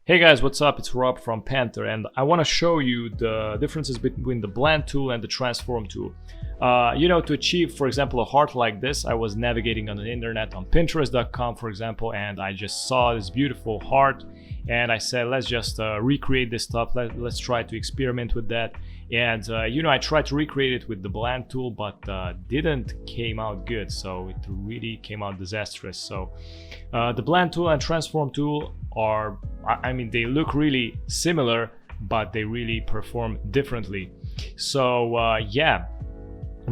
Hey guys, what's up? It's Rob from Panther, and I want to show you the differences between the blend tool and the transform tool. To achieve, for example, a heart like this, I was navigating on the internet on Pinterest.com, for example, and I just saw this beautiful heart, and I said, let's just recreate this stuff. Let's try to experiment with that. And I tried to recreate it with the blend tool, but didn't came out good. So it really came out disastrous. So the blend tool and transform tool are, they look really similar, but they really perform differently. So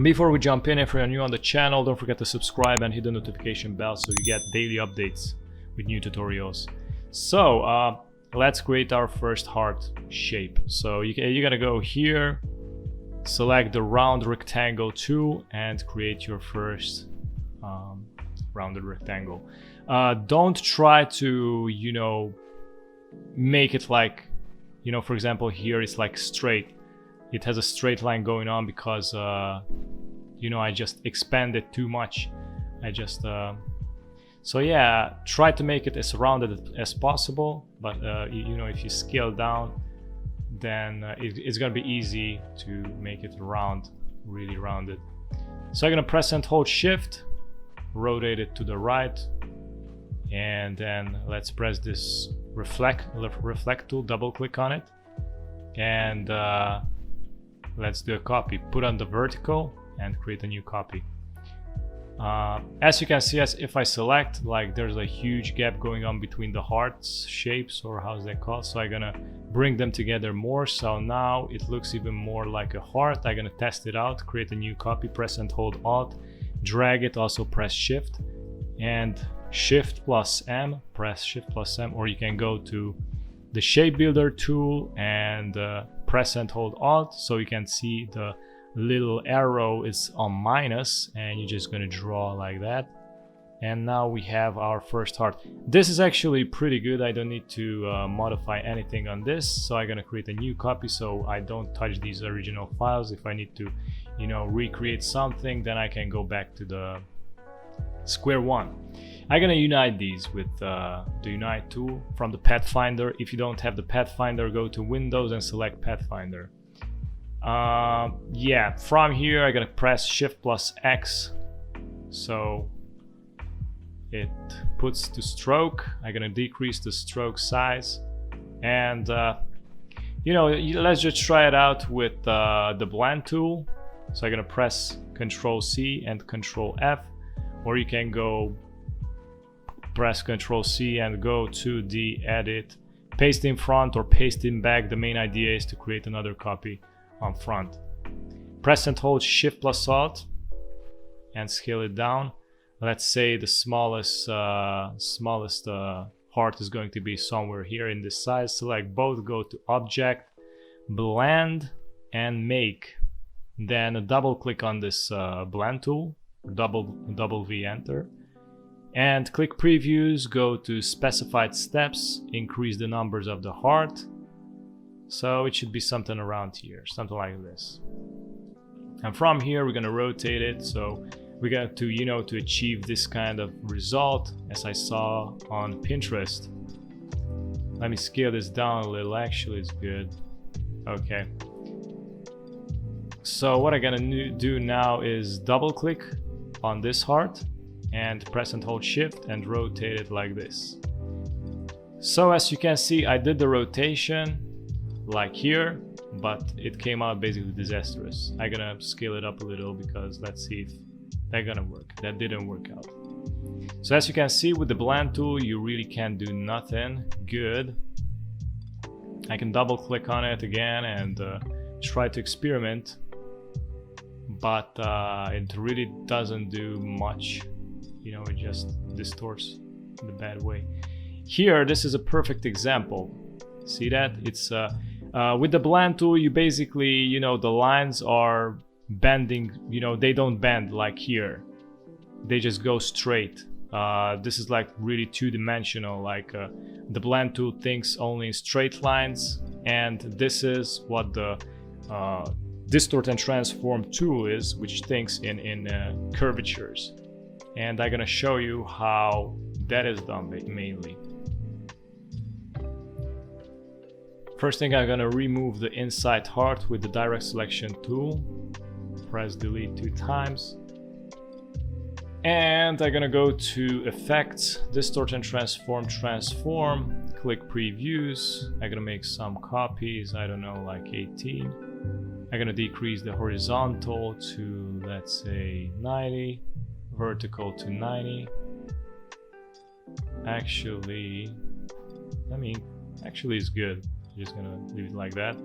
before we jump in, if you're new on the channel, don't forget to subscribe and hit the notification bell so you get daily updates with new tutorials. So let's create our first heart shape. So you're gonna go here, select the round rectangle tool, and create your first rounded rectangle. Don't try to make it like, for example, here it's like straight. It has a straight line going on because I just expanded too much. Try to make it as rounded as possible, but if you scale down, then it's gonna be easy to make it really rounded. So I'm gonna press and hold shift, rotate it to the right, and then let's press this reflect tool, double click on it, and let's do a copy. Put on the vertical and create a new copy. As you can see, if I select, there's a huge gap going on between the hearts shapes, or how's that called. So I'm gonna bring them together more, so now it looks even more like a heart. I'm gonna test it out, create a new copy, press and hold Alt, drag it, also press shift and shift plus M, press shift plus M, or you can go to the shape builder tool and press and hold Alt, so you can see the little arrow is on minus, and you're just gonna draw like that. And now we have our first heart. This is actually pretty good. I don't need to modify anything on this, so I'm gonna create a new copy so I don't touch these original files. If I need to recreate something, then I can go back to the square one. I'm gonna unite these with the unite tool from the Pathfinder. If you don't have the Pathfinder, go to Windows and select Pathfinder. From here I'm gonna press shift plus X, so it puts to stroke. I'm gonna decrease the stroke size, and let's just try it out with the blend tool. So I'm gonna press Ctrl C and Ctrl F, or you can go press Ctrl C and go to the edit, paste in front or paste in back. The main idea is to create another copy on front. Press and hold shift plus Alt and scale it down. Let's say the smallest heart is going to be somewhere here in this size. Select both, go to Object, Blend, and Make. Then double click on this blend tool, double V, enter, and click previews, go to specified steps, increase the numbers of the heart. So it should be something around here, something like this. And from here we're gonna rotate it, so we got to to achieve this kind of result as I saw on Pinterest. Let me scale this down a little. Actually, it's good. Okay. So what I'm gonna do now is double click on this heart and press and hold shift and rotate it like this. So as you can see, I did the rotation like here, but it came out basically disastrous. I'm gonna scale it up a little because let's see if that's gonna work. That didn't work out. So as you can see, with the blend tool you really can't do nothing good. I can double click on it again and try to experiment, but it really doesn't do much. It just distorts in a bad way. Here, this is a perfect example. See that? It's with the blend tool, you basically, the lines are bending, they don't bend like here. They just go straight. This is like really two-dimensional, the blend tool thinks only in straight lines, and this is what the distort and transform tool is, which thinks in curvatures. And I'm gonna show you how that is done mainly. First thing, I'm gonna remove the inside heart with the direct selection tool. Press delete 2 times. And I'm gonna go to Effects, Distort and Transform, click Previews. I'm gonna make some copies, I don't know, like 18. I'm gonna decrease the horizontal to, let's say, 90, vertical to 90. Actually it's good. I'm just gonna leave it like that.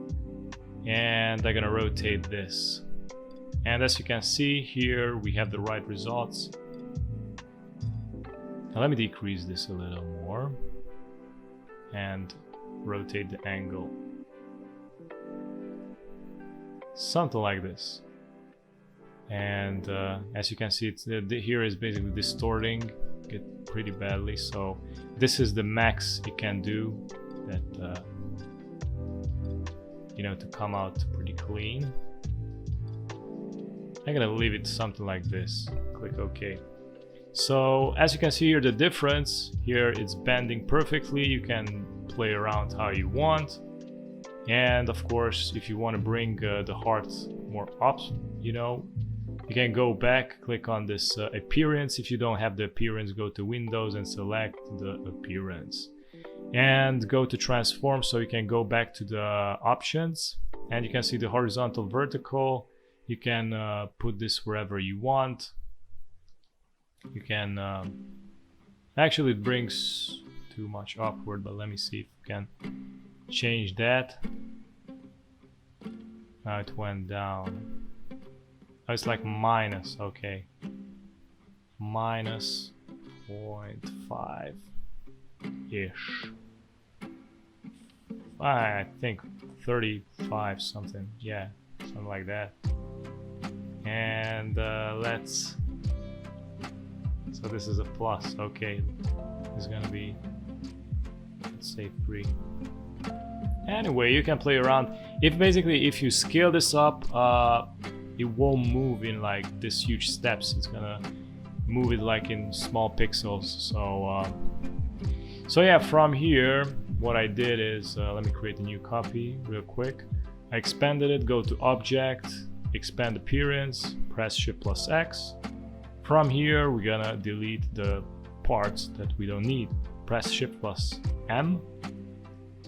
And I'm gonna rotate this. And as you can see here, we have the right results. Now let me decrease this a little more and rotate the angle. Something like this. And as you can see, here is basically distorting it pretty badly. So this is the max it can do, that you know, to come out pretty clean. I'm gonna leave it something like this. Click OK. So as you can see here, the difference here, it's bending perfectly. You can play around how you want. And of course, if you want to bring the heart more up, you know, you can go back, click on this appearance. If you don't have the appearance, go to Windows and select the appearance. And go to transform, so you can go back to the options. And you can see the horizontal, vertical. You can put this wherever you want. You can actually, it brings too much upward, but let me see if we can change that. Now it went down. Oh, it's like minus, okay. Minus 0.5 ish. I think 35 something, yeah, something like that. And let's, so this is a plus, okay. It's gonna be, let's say 3. Anyway, you can play around. If you scale this up, it won't move in like this huge steps. It's gonna move it like in small pixels. So yeah, from here, what I did is, let me create a new copy real quick. I expanded it, go to Object, Expand Appearance, press Shift+X. From here, we're gonna delete the parts that we don't need. Press Shift+M,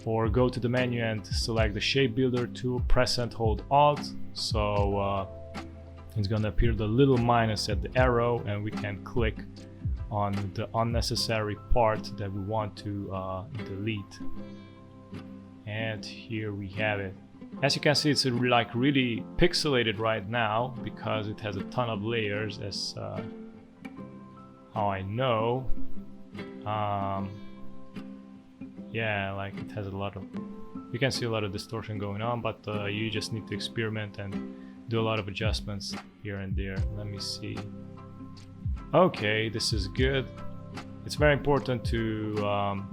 or go to the menu and select the Shape Builder tool, press and hold Alt. So it's gonna appear the little minus at the arrow, and we can click on the unnecessary part that we want to delete. And here we have it. As you can see, it's like really pixelated right now because it has a ton of layers, as how I know. Yeah, like it has a lot of, you can see a lot of distortion going on, but you just need to experiment and do a lot of adjustments here and there. Let me see. Okay, this is good. It's very important to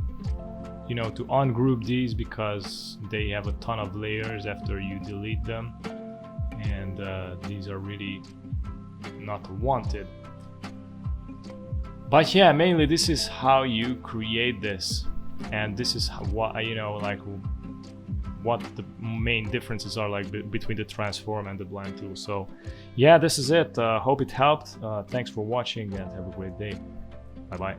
you know, to ungroup these because they have a ton of layers after you delete them, and these are really not wanted. But yeah, mainly this is how you create this, and this is what, you know, like what the main differences are like between the transform and the blend tool. So yeah, this is it. Hope it helped. Thanks for watching and have a great day. Bye bye.